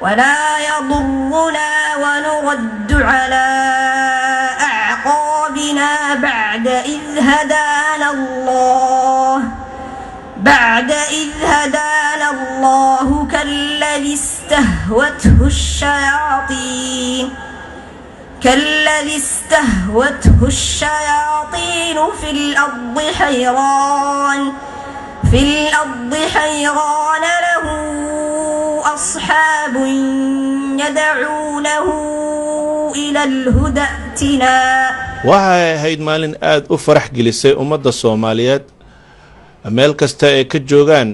ولا يضرنا ونرد على أعقابنا بعد إذ هدانا الله كالذي استهوته الشياطين في الأرض حيران له أصحاب يدعونه إلى الهدى ائتنا. waxay ahayd maalin aad u farax gelisay ummadda Soomaaliyeed meel kasta ay ka joogaan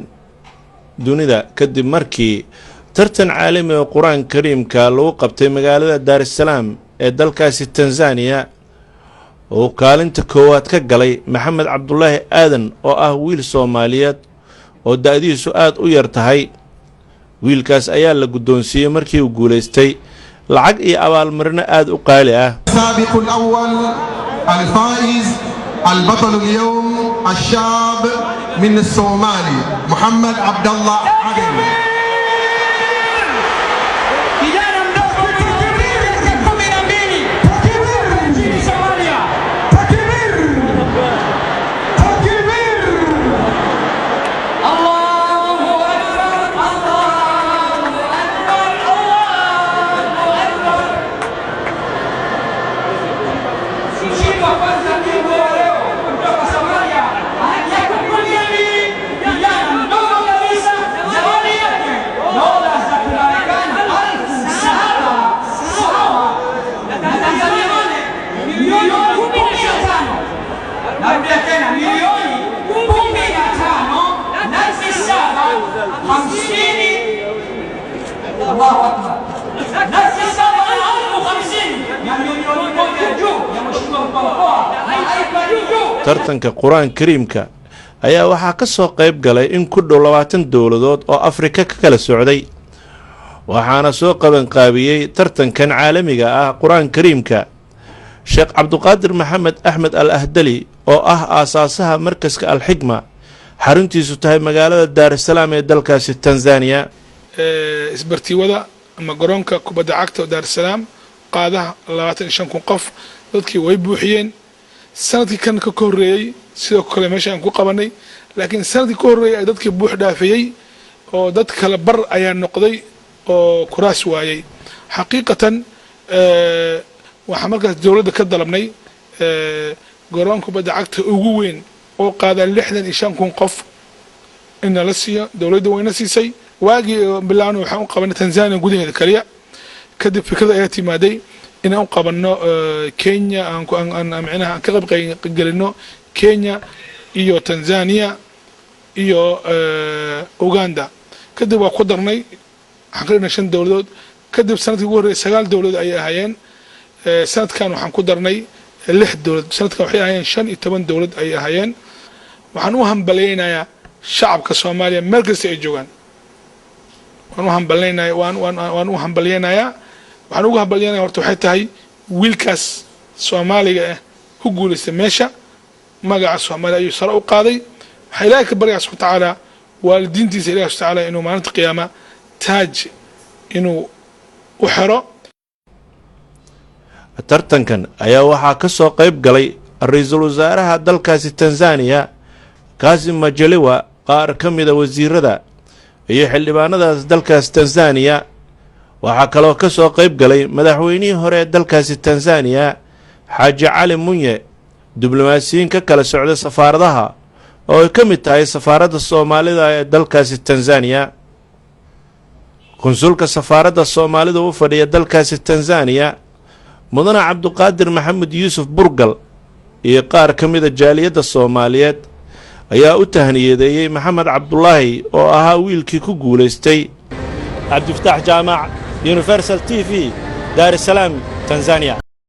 dunida kadib markii tartan caalami oo Quraan Kariimka lagu qabtay magaalada Dar es Salaam ee dalkaasi Tanzania oo kaalinta koowaad ka galay Maxamed Cabdullaahi Aadan oo ah wiil Soomaaliyeed oo da'diisu aad u yar tahay. wiilkaas ayaa la guddoonsiiyay markii uu guuleystay lacag iyo abaalmarino aad u qaali ah. السابق الأول الفائز البطل اليوم الشاب من الصومالي محمد عبد الله عدن. tartanka Quraan Kariimka ayaa waxaa ka soo qayb galay in ku dhow 20 dawladood oo Afrika ka kala socday waxaana soo qaban qaabiyay tartankan caalamiga ah Quraan Kariimka Sheekh Cabduqaadir Maxamed Axmed Al-Ahdali oo ah aasaasaha markaska Al-Xigma xaruntiisu tahay magaalada Dar es Salaam ee dalkaasi Tanzania. isbartiwada ama garoonka kubadda cagta Dar es Salaam qaadaha 25 qof dadkii way buuxiyeen. sanadkii kan ka horeeyay sidoo kale meesha aan ku qabanay laakiin sanadkii ka horeeyay dadkii buux dhaafiyay oo dad kala bar ayaa noqday oo kuraas waayay. xaqiiqatan waxa markaas dawladda ka dalabnay garoonka kubadda cagta ugu weyn oo qaada 65 qof in la siiyo dawladda wayna siisay. waagii bilaano waxaan u qabanay Tanzania gudaheeda kaliya kadib fikrada ay timaaday inaan u qabanno Kenya aan macnaha ka qayb galino Kenya iyo Tanzania iyo Uganda. kadib waa ku darnay xaqirna 5 dawladood. kadib sanadkii ugu horeeyay 9 dawladood ay ahaayeen. sanadkan waxaan ku darnay 6 dawladood. sanadkan waxay ahaayeen 15 dawlad ay ahaayeen. waxaan u hambaleynayaa shacabka Soomaaliya meel kasta ay joogaan. waan u hambaleynayaa waxaan ugu hambalyeynaya horta waxay tahay wiilkaas Soomaaliga ah ku guuleystay meesha magaca Soomaaliya ayuu sare u qaaday. waxaa Ilaahay ka baryaa subxaanahu wa ta'aala waalidiintiisa Ilaahay subxaanahu wa ta'aala inuu maalinta qiyaama taaj inuu u xiro. tartankan ayaa waxaa ka soo qayb galay ra'iisul wasaaraha dalkaasi Tanzania Kassim Majaliwa qaar ka mid ah wasiirada iyo xildhibaanadaas dalkaas Tanzania. waxaa kaloo ka soo qayb galay madaxweynihii hore ee dalkaasi Tanzania Xaaji Cali Munye diblomaasiyiin ka kala socda safaaradaha oo ay ka mid tahay safaaradda Soomaalida ee dalkaasi Tanzania. konsulka safaaradda Soomaalida u fadhiya dalkaasi Tanzania mudane Cabduqaadir Maxamed Yuusuf Burgal iyo qaar ka mid ah jaaliyadda Soomaaliyeed ayaa u tahniyadeeyay Maxamed Cabdullaahi oo ahaa wiilkii ku guuleystay. Cabdifataax Jaamac Universal TV Dar es Salaam Tanzania.